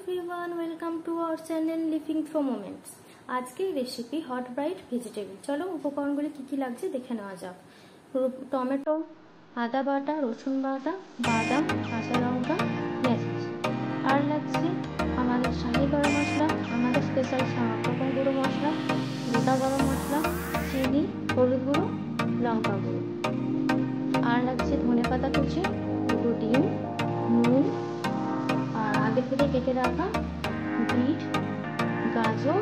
Everyone, welcome to our channel living through moments. আজকের recipe hot bright vegetable. চলো উপকরণগুলি কী কী লাগছে দেখে নেওয়া যাক। টমেটো, আদা বাটা, রসুন বাটা, বাদাম, কাঁচা লঙ্কা, পেঁয়াজ। আর লাগছে আমাদের শাহি গরম মশলা, আমাদের স্পেশাল সব রকম গুঁড়ো মশলা, গোটা গরম মশলা, চিনি, হলুদ গুঁড়ো, লঙ্কা গুঁড়ো। আর লাগছে ধনেপাতা কুচি, দুটো ডিম, নুন, আর আগে থেকে কেটে রাখা বিট, গাজর,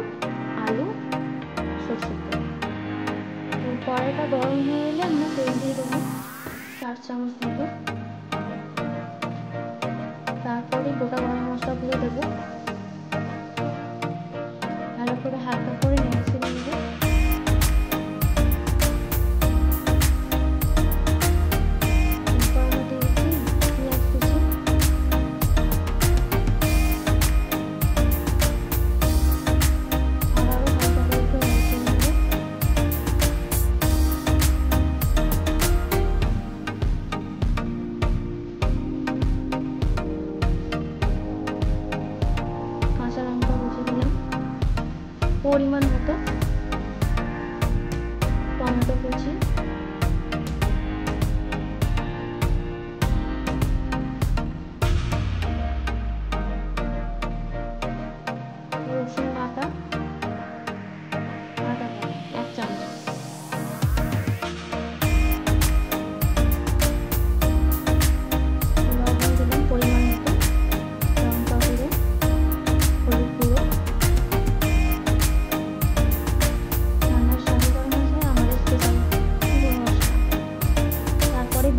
আলু, সরষের তেল। তো কড়াইটা গরম হয়ে এলে আমরা তেল দিয়ে দেবো 4 চামচ মতো। তারপরে গোটা গরম মশলাগুলো দেবো, ভালো করে হালকা করে নেড়ে চেড়ে নেবো। পরিমাণ মতো টমেটো কুচি, রসুন বাটা, আদা বাটা 1 চামচ, লবণ দিলাম পরিমাণ মতো, লঙ্কা গুঁড়ো, হলুদ গুঁড়ো,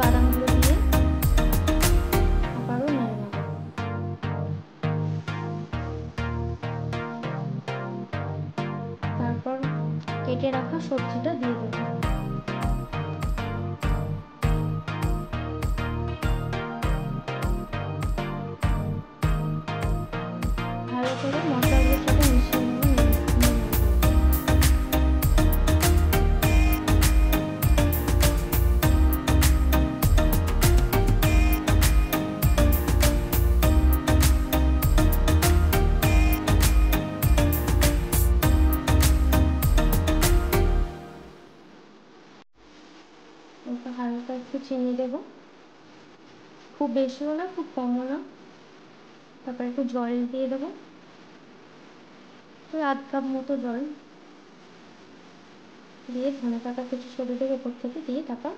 বাদামগুলো দিয়ে আবারও নেড়ে নেব। তারপর কেটে রাখা সবজিটা দিয়ে দেব। ভালো করে মশলাগুলোর সাথে মিশিয়ে নেব। হালকা একটু চিনি দেব, খুব বেশিও না খুব কমও না। তারপর একটু জল দিয়ে দেবো, ওই 1/2 কাপ মতো জল দিয়ে ধনেপাতা কুচি সরিয়ে দেবো উপর থেকে, দিয়ে তারপর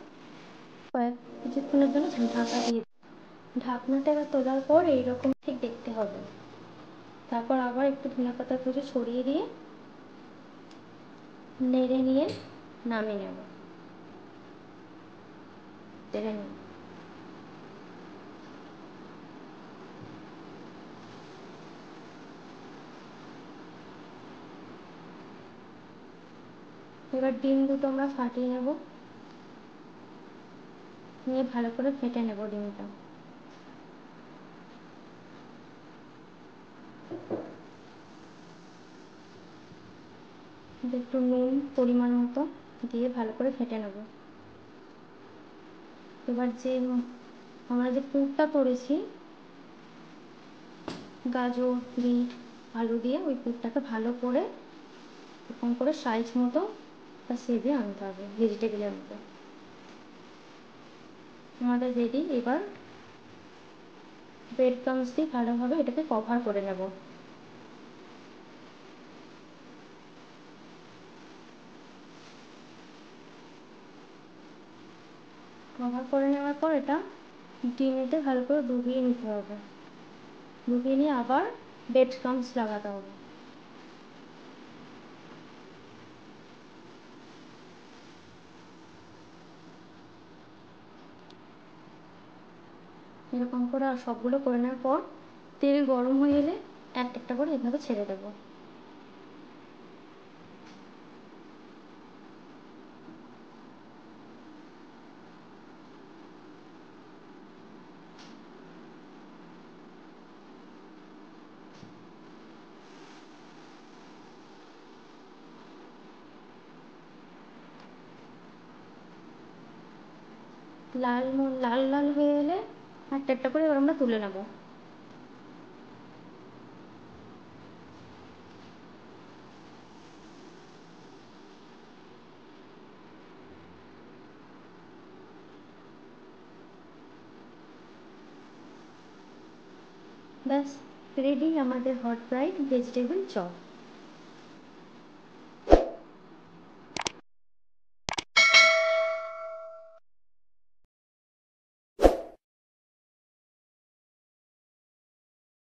কিছুক্ষণের জন্য ঢাকা দিয়ে ঢাকনাটা এবার তোলার পর এইরকম ঠিক দেখতে হবে। তারপর আবার একটু ধনেপাতা কুচি ছড়িয়ে দিয়ে নেড়ে নিয়ে নামিয়ে নেব। নেড়ে নিই। এবার ডিম দুটো আমরা ফাটিয়ে নেব, নিয়ে ভালো করে ফেটে নেব ডিমটা। একটু নুন পরিমাণ মতো দিয়ে ভালো করে ফেটে নেব। এবার আমরা যে পুরটা করেছি গাজর, বিট, আলু দিয়ে, ওই পুরটাকে ভালো করে এরকম করে সাইজ মতো সেভে আনতে হবে ভেজিটেবলের মতো। আমাদের রেডি। এবার ব্রেড ক্রাম্বস দিয়ে ভালোভাবে এটাকে কভার করে নেব। কভার করে নেওয়ার পর এটা ডিমেতে ভালো করে ডুবিয়ে নিতে হবে। ডুবিয়ে নিয়ে আবার ব্রেড ক্রাম্বস লাগাতে হবে। এরকম করে আর সবগুলো করে নেওয়ার পর তেল গরম হয়ে এলে একটা একটা করে এভাবে ছেড়ে দেবো। লাল লাল লাল হয়ে এলে একটা একটা করে এবার আমরা তুলে নেব। ব্যাস রেডি আমাদের হট ব্রাইট ভেজিটেবল চপ।